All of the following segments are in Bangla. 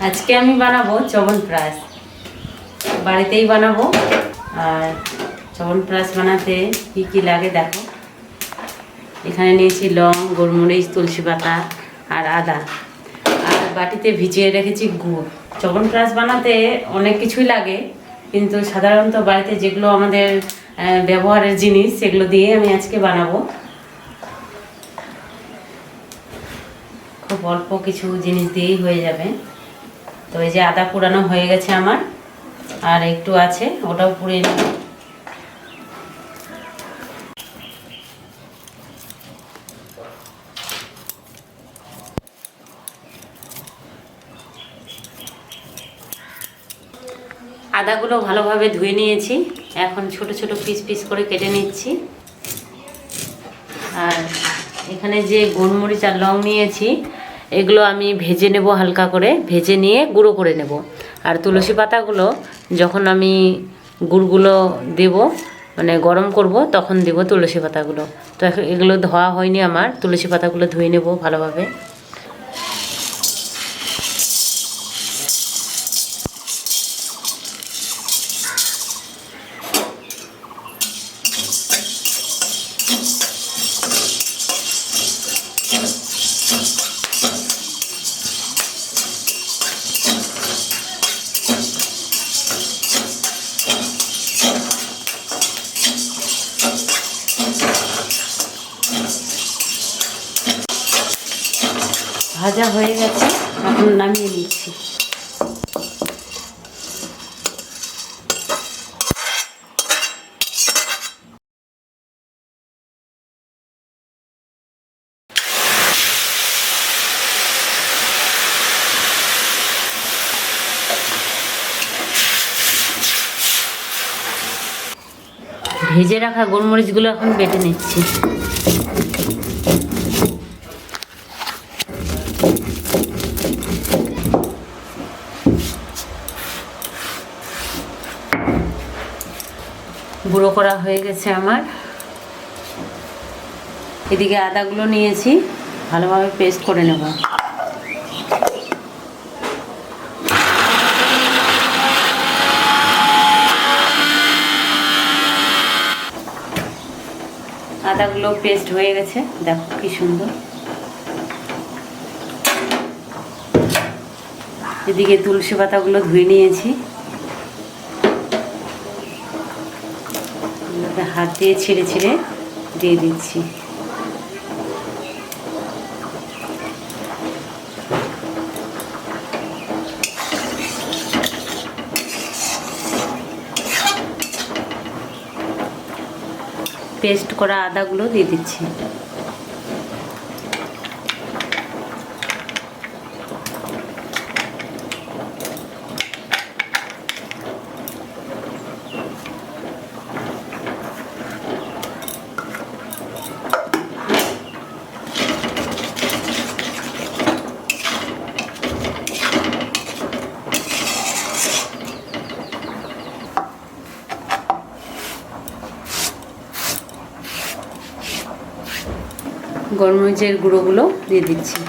আজকে আমি বানাবো চবনপ্রাশ, বাড়িতেই বানাবো। আর চবনপ্রাশ বানাতে কি কি লাগে দেখো। এখানে নিয়েছি লং, গোলমরিচ, তুলসী পাতা আর আদা, আর বাটিতে ভিজিয়ে রেখেছি গুড়। চবনপ্রাশ বানাতে অনেক কিছুই লাগে, কিন্তু সাধারণত বাড়িতে যেগুলো আমাদের ব্যবহারের জিনিস সেগুলো দিয়ে আমি আজকে বানাবো। খুব অল্প কিছু জিনিস দিয়েই হয়ে যাবে। তো এই যে আদা পুরানো হয়ে গেছে আমার, আর একটু আছে, ওটাও পুড়িয়ে নেব। আদাগুলো ভালোভাবে ধুয়ে নিয়েছি, এখন ছোট ছোট পিস পিস করে কেটে নিচ্ছি। আর এখানে যে গোলমরিচ আর লং নিয়েছি, এগুলো আমি ভেজে নেব, হালকা করে ভেজে নিয়ে গুঁড়ো করে নেব। আর তুলসী পাতাগুলো যখন আমি গুড়গুলো দেব, মানে গরম করব, তখন দেব তুলসী পাতাগুলো। তো এগুলো ধোয়া হয়নি আমার, তুলসী পাতাগুলো ধুয়ে নেব ভালোভাবে। ভাজা হয়ে গেছে, এখন নামিয়ে নিচ্ছি। ভেজে রাখা গোলমরিচগুলো এখন বেটে নিচ্ছি। গুঁড়ো করা হয়ে গেছে আমার। এদিকে আদাগুলো নিয়েছি, ভালোভাবে পেস্ট করে নেব। আদাগুলো পেস্ট হয়ে গেছে, দেখো কি সুন্দর। এদিকে তুলসী পাতাগুলো ধুয়ে নিয়েছি, হাত দিয়ে ছিঁড়ে ছিঁড়ে দিয়ে দিচ্ছি। পেস্ট করা আদাগুলো দিয়ে দিচ্ছি। গোলমরিচের গুঁড়োগুলো দিয়ে দিচ্ছি।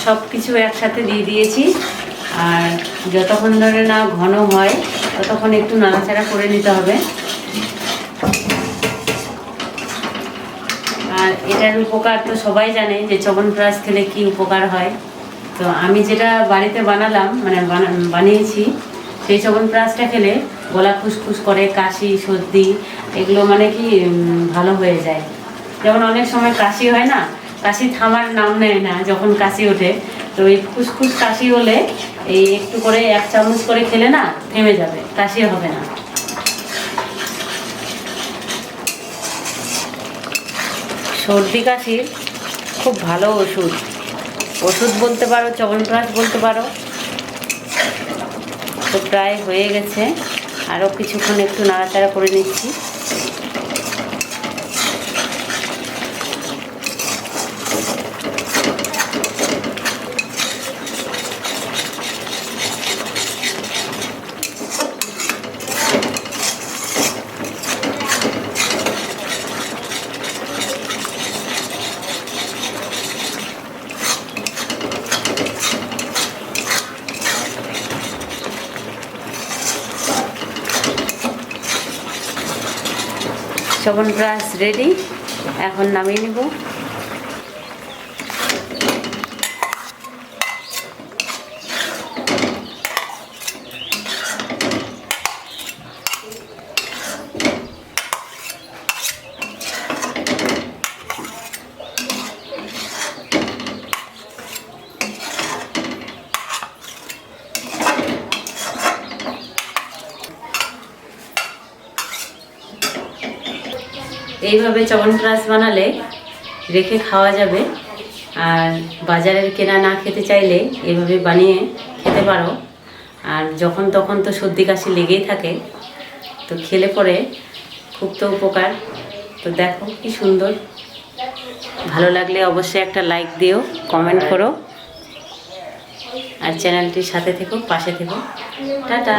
সব কিছু একসাথে দিয়ে দিয়েছি, আর যতক্ষণ ধরে না ঘন হয় ততক্ষণ একটু নাড়াচাড়া করে নিতে হবে। আর এটার উপকার তো সবাই জানে যে চবনপ্রাশ খেলে কি উপকার হয়। তো আমি যেটা বাড়িতে বানালাম, মানে বানিয়েছি, সেই চবনপ্রাশটা খেলে গলা খুসখুস করে, কাশি, সর্দি এগুলো মানে কি ভালো হয়ে যায়। যেমন অনেক সময় কাশি হয় না, কাশি থামার নাম নেয় না, যখন কাশি ওঠে, তো এই খুসখুস কাশি হলে এই একটু করে 1 চামচ করে খেলে না থেমে যাবে, কাশি হবে না। সর্দি কাশির খুব ভালো ওষুধ, ওষুধ বলতে পারো, চবনপ্রাশ বলতে পারো। তো প্রায় হয়ে গেছে, আরও কিছুক্ষণ একটু নাড়াচাড়া করে নিচ্ছি। চ্যবনপ্রাশ রেডি, এখন নামিয়ে নেব। এইভাবে চ্যবনপ্রাশ বানালে রেখে খাওয়া যাবে, আর বাজারের কেনা না খেতে চাইলে এভাবে বানিয়ে খেতে পারো। আর যখন তখন তো সর্দি কাশি লেগেই থাকে, তো খেলে পরে খুব তো উপকার। তো দেখো কি সুন্দর। ভালো লাগলে অবশ্যই একটা লাইক দিও, কমেন্ট করো, আর চ্যানেলটির সাথে থেকো, পাশে থেকো। টাটা।